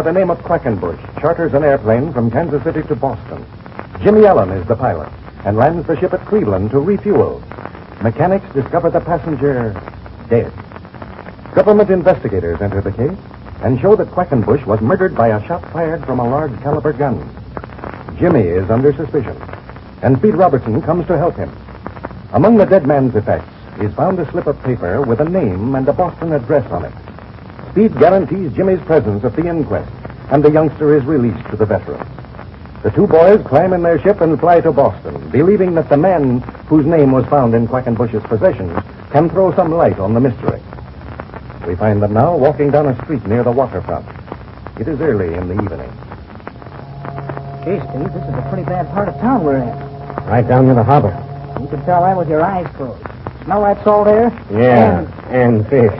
by the name of Quackenbush charters an airplane from Kansas City to Boston. Jimmy Allen is the pilot and lands the ship at Cleveland to refuel. Mechanics discover the passenger dead. Government investigators enter the case and show that Quackenbush was murdered by a shot fired from a large caliber gun. Jimmy is under suspicion, and Speed Robertson comes to help him. Among the dead man's effects is found a slip of paper with a name and a Boston address on it. Speed guarantees Jimmy's presence at the inquest, and the youngster is released to the veteran. The two boys climb in their ship and fly to Boston, believing that the man whose name was found in Quackenbush's possessions can throw some light on the mystery. We find them now walking down a street near the waterfront. It is early in the evening. Gee, Steve, this is a pretty bad part of town we're in. Right down near the harbor. You can tell that with your eyes closed. Smell that salt air? Yeah, and fish.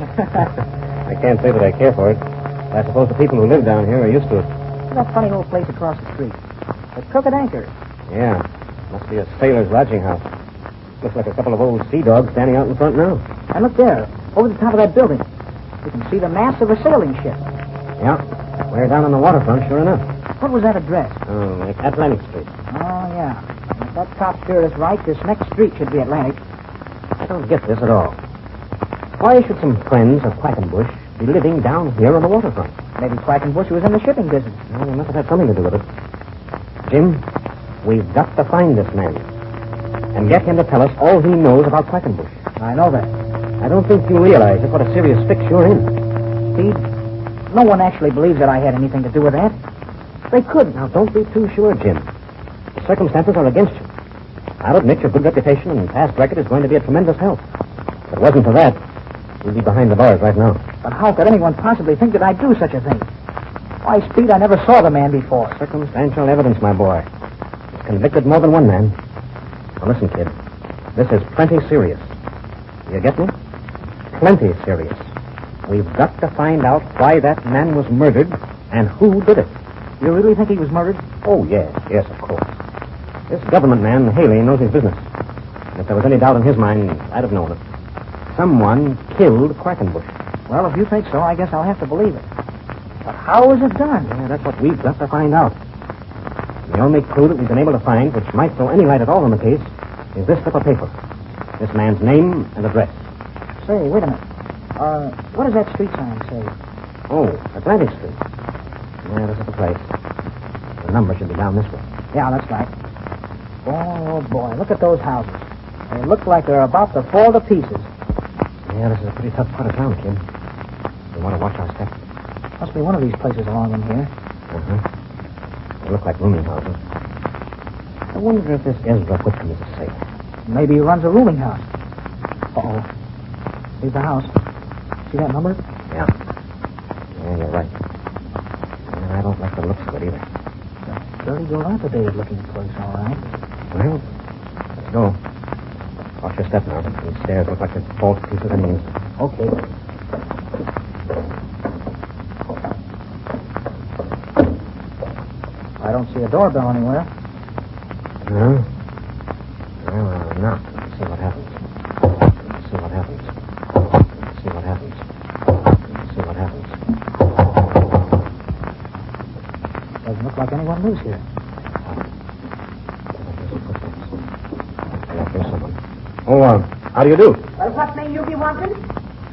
I can't say that I care for it. I suppose the people who live down here are used to it. Look at that funny little place across the street. The Crooked Anchor. Yeah, must be a sailor's lodging house. Looks like a couple of old sea dogs standing out in front now. And look there, over the top of that building. You can see the mast of a sailing ship. Yeah, we're down on the waterfront, sure enough. What was that address? Atlantic Street. Oh, yeah. If that cop sure is right, this next street should be Atlantic. I don't get this at all. Why should some friends of Quackenbush be living down here on the waterfront? Maybe Quackenbush was in the shipping business. Well, they must have had something to do with it. Jim, we've got to find this man and get him to tell us all he knows about Quackenbush. I know that. I don't think you realize just what a serious fix you're in. Pete, no one actually believes that I had anything to do with that. They could. Now, don't be too sure, Jim. The circumstances are against you. I'll admit your good reputation and past record is going to be a tremendous help. If it wasn't for that, you'd be behind the bars right now. But how could anyone possibly think that I'd do such a thing? Why, Speed, I never saw the man before. Circumstantial evidence, my boy. He's convicted more than one man. Now, listen, kid. This is plenty serious. You get me? Plenty serious. We've got to find out why that man was murdered and who did it. You really think he was murdered? Oh, yes, of course. This government man, Haley, knows his business. If there was any doubt in his mind, I'd have known it. Someone killed Quackenbush. Well, if you think so, I guess I'll have to believe it. But how was it done? Yeah, that's what we've got to find out. The only clue that we've been able to find, which might throw any light at all on the case, is this slip of paper. This man's name and address. Say, wait a minute. What does that street sign say? Oh, Atlantic Street. Yeah, this is the place. The number should be down this way. Yeah, that's right. Oh, boy, look at those houses. They look like they're about to fall to pieces. Yeah, this is a pretty tough part of town, kid. We want to watch our steps. Must be one of these places along in here. Uh-huh. They look like rooming houses. I wonder if this Ezra Whitcomb is a safe. Maybe he runs a rooming house. Uh-oh. Here's the house. See that number? Yeah. Yeah, you're right. And I don't like the looks of it either. It's a dirty, dilapidated-looking place, all right. Well, let's go. Watch your step now. These stairs look like they're fall to pieces any instant. Okay. I don't see a doorbell anywhere. No? Well, I'll knock. See what happens. See what happens. See what happens. See what happens. Doesn't look like anyone lives here. There's someone. Oh, how do you do? Well, what may you be wanting?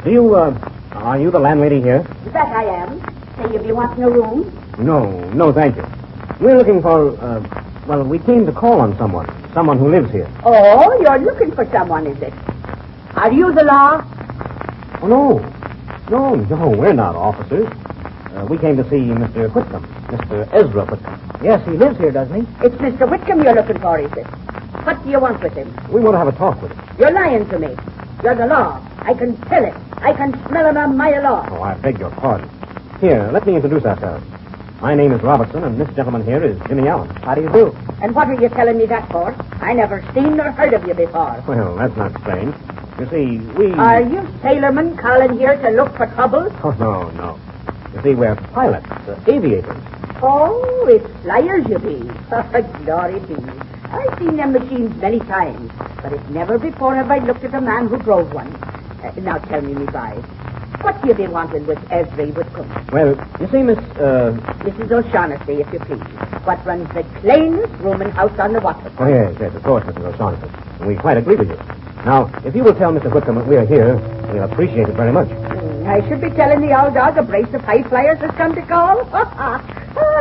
Do you, are you the landlady here? That I am. Say you be wanting a room? No, thank you. We're looking for, well, we came to call on someone who lives here. Oh, you're looking for someone, is it? Are you the law? Oh, no, we're not officers. We came to see Mr. Whitcomb, Mr. Ezra Whitcomb. Yes, he lives here, doesn't he? It's Mr. Whitcomb you're looking for, is it? What do you want with him? We want to have a talk with him. You're lying to me. You're the law. I can tell it. I can smell him a mile off. Oh, I beg your pardon. Here, let me introduce ourselves. My name is Robertson, and this gentleman here is Jimmy Allen. How do you do? And what are you telling me that for? I never seen nor heard of you before. Well, that's not strange. You see, we... Are you sailormen calling here to look for trouble? Oh, no. You see, we're pilots, aviators. Oh, it's flyers you be. Glory be. I've seen them machines many times, but it's never before have I looked at a man who drove one. Now tell me, boy, What do you be wanting with Esri Whitcomb? Well, you see, Mrs. O'Shaughnessy, if you please. What runs the cleanest rooming house on the water. Oh, yes, of course, Mrs. O'Shaughnessy. We quite agree with you. Now, if you will tell Mr. Whitcomb that we are here, we'll appreciate it very much. I should be telling the old dog a brace of high flyers has come to call.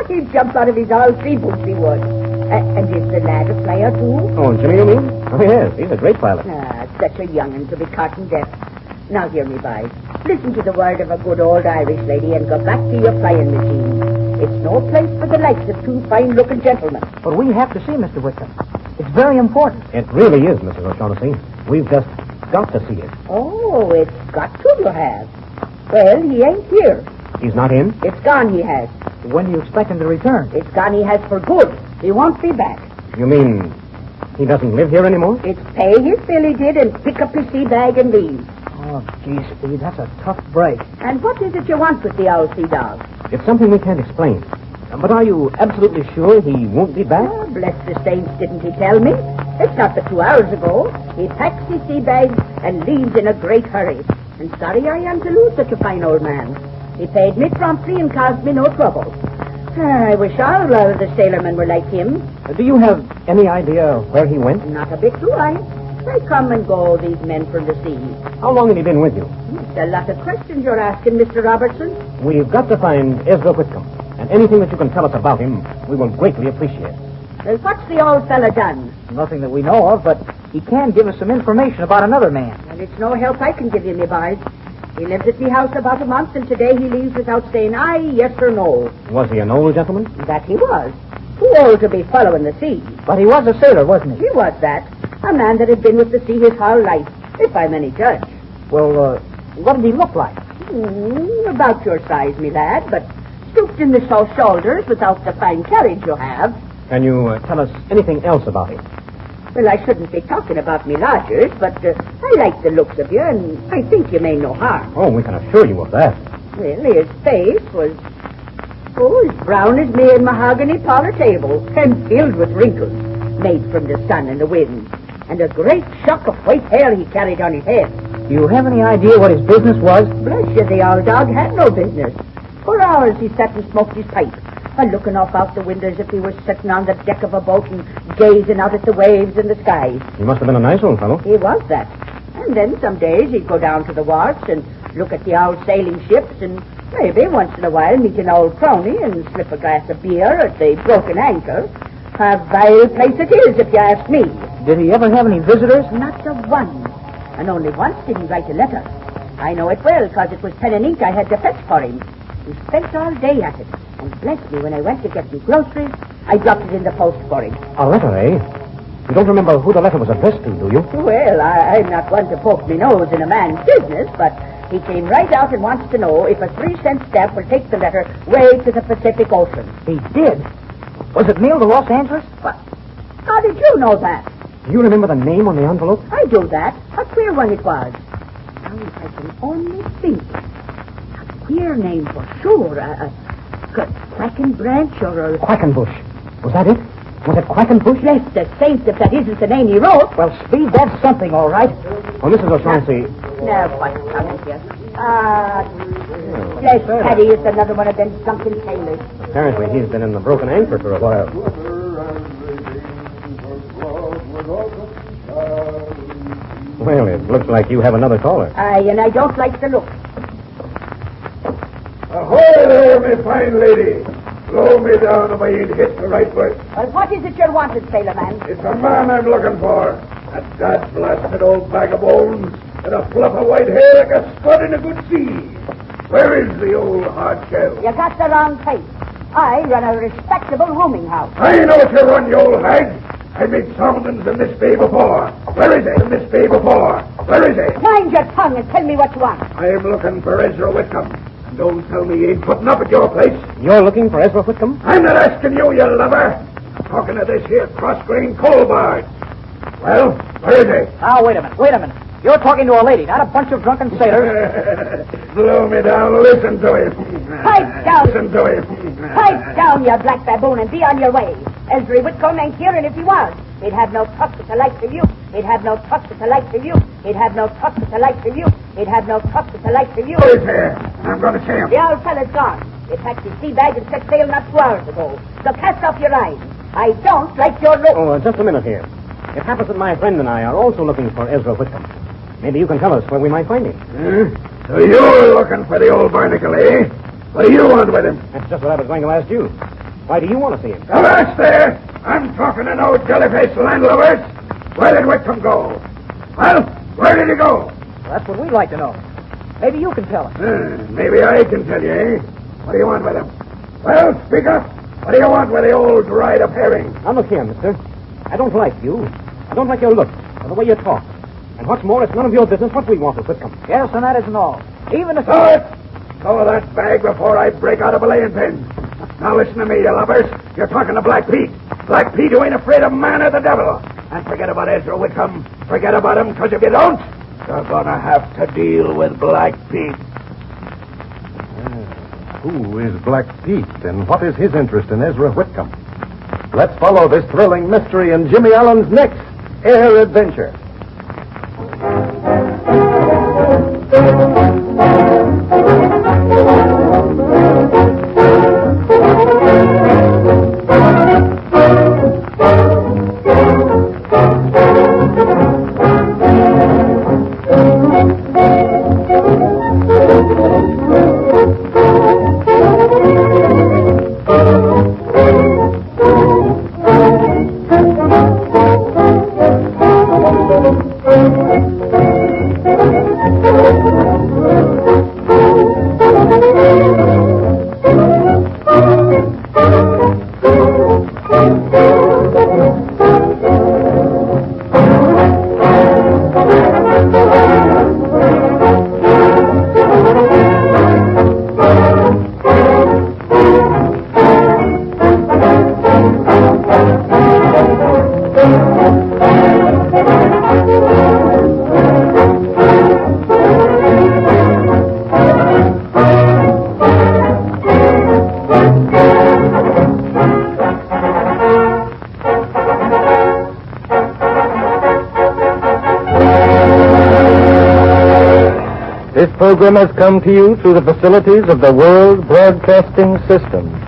He'd jump out of his old three boots, he would. And is the lad a flyer, too? Oh, Jimmy, you mean? Oh, yes, he's a great pilot. Such a young'un to be caught in death. Now, hear me, boys. Listen to the word of a good old Irish lady and go back to your flying machine. It's no place for the likes of two fine-looking gentlemen. But we have to see Mr. Whitcomb. It's very important. It really is, Mrs. O'Shaughnessy. We've just got to see it. Oh, it's got to, you have. Well, he ain't here. He's not in? It's gone, he has. When do you expect him to return? It's gone, he has for good. He won't be back. You mean he doesn't live here anymore? It's pay his bill he did and pick up his sea bag and leave. Oh, gee, Speed, that's a tough break. And what is it you want with the old sea dog? It's something we can't explain. But are you absolutely sure he won't be back? Oh, bless the saints, didn't he tell me? It's not but 2 hours ago. He packs his sea bags and leaves in a great hurry. And sorry I am to lose such a fine old man. He paid me promptly and caused me no trouble. I wish all the sailormen were like him. Do you have any idea where he went? Not a bit, do I? They come and go, these men from the sea. How long had he been with you? It's a lot of questions you're asking, Mr. Robertson. We've got to find Ezra Whitcomb. And anything that you can tell us about him, we will greatly appreciate. Well, what's the old fella done? Nothing that we know of, but he can give us some information about another man. Well, it's no help I can give you, me boys. He lived at me house about a month, and today he leaves without saying aye, yes, or no. Was he an old gentleman? That he was. Too old to be following the sea. But he was a sailor, wasn't he? He was that. A man that had been with the sea his whole life, if I'm any judge. Well, what did he look like? About your size, me lad, but stooped in the shoulders without the fine carriage you have. Can you tell us anything else about him? Well, I shouldn't be talking about me lodgers, but I like the looks of you, and I think you mean no harm. Oh, we can assure you of that. Well, his face was, as brown as me and mahogany parlor table, and filled with wrinkles, made from the sun and the wind, and a great shock of white hair he carried on his head. Do you have any idea what his business was? Bless you, the old dog had no business. For hours he sat and smoked his pipe, looking off out the window as if he was sitting on the deck of a boat and gazing out at the waves and the sky. He must have been a nice old fellow. He was that. And then some days he'd go down to the wharfs and look at the old sailing ships and maybe once in a while meet an old crony and slip a glass of beer at the Broken Anchor. A vile place it is, if you ask me. Did he ever have any visitors? Not a one. And only once did he write a letter. I know it well, because it was pen and ink I had to fetch for him. He spent all day at it. And bless me, when I went to get me groceries, I dropped it in the post for him. A letter, eh? You don't remember who the letter was addressed to, do you? Well, I'm not one to poke me nose in a man's business, but he came right out and wants to know if a 3-cent stamp will take the letter way to the Pacific Ocean. He did? Was it mailed to Los Angeles? What? How did you know that? Do you remember the name on the envelope? I do that. A queer one it was. Now, if I can only think. A queer name for sure. A Quackenbranch or a... Quackenbush. Was that it? Was it Quackenbush? Bless the saints if that isn't the name he wrote. Well, Speed, that's something, all right. Oh, Mrs. O'Shaughnessy. Now, what's coming here? Bless Paddy is another one of them drunken sailors. Apparently he's been in the Broken Anchor for a while. Well, it looks like you have another caller. Aye, and I don't like the look. Ahoy there, my fine lady. Blow me down if I ain't hit the right way. Well, what is it you're wanted, sailor man? It's a man I'm looking for. A dad-blasted old bag of bones and a fluff of white hair like a spud in a good sea. Where is the old hard shell? You got the wrong place. I run a respectable rooming house. I know what you run, you old hag. I made soundings in this bay before. Where is it? In this bay before. Where is it? Mind your tongue and tell me what you want. I'm looking for Ezra Whitcomb. And don't tell me you ain't putting up at your place. You're looking for Ezra Whitcomb? I'm not asking you, you lover. I'm talking to this here cross-grained coal barge. Well, where is it? Now, wait a minute. You're talking to a lady, not a bunch of drunken sailors. Blow me down. Listen to him. Pipe down. Listen to him. Pipe down, you black baboon, and be on your way. Ezra Whitcomb ain't here, and if he was, He'd have no trust but the likes of you. He'd have no trust but the likes of you. He'd have no trust but the likes of you. He'd have no trust but the likes of you. Who is there? I'm going to see him. The old fella's gone. He packed his sea bag and set sail not 2 hours ago. So cast off your eyes. I don't like your look. Oh, just a minute here. It happens that my friend and I are also looking for Ezra Whitcomb. Maybe you can tell us where we might find him. So you're looking for the old barnacle, eh? What do you want with him? That's just what I was going to ask you. Why do you want to see him? Avast there! I'm talking to no jellyfish landlubbers. Where did Whitcomb go? Well, where did he go? Well, that's what we'd like to know. Maybe you can tell us. Maybe I can tell you, eh? What do you want with him? Well, speak up. What do you want with the old dried-up herring? Now, look here, mister. I don't like you. I don't like your looks or the way you talk. And what's more, it's none of your business what we want with Whitcomb. Yes, and that isn't all. Even if... Throw that bag before I break out a belaying pin. Now listen to me, you lubbers. You're talking to Black Pete. Black Pete who ain't afraid of man or the devil. And forget about Ezra Whitcomb. Forget about him, because if you don't, you're going to have to deal with Black Pete. Who is Black Pete, and what is his interest in Ezra Whitcomb? Let's follow this thrilling mystery in Jimmy Allen's next Air Adventure. This program has come to you through the facilities of the World Broadcasting System.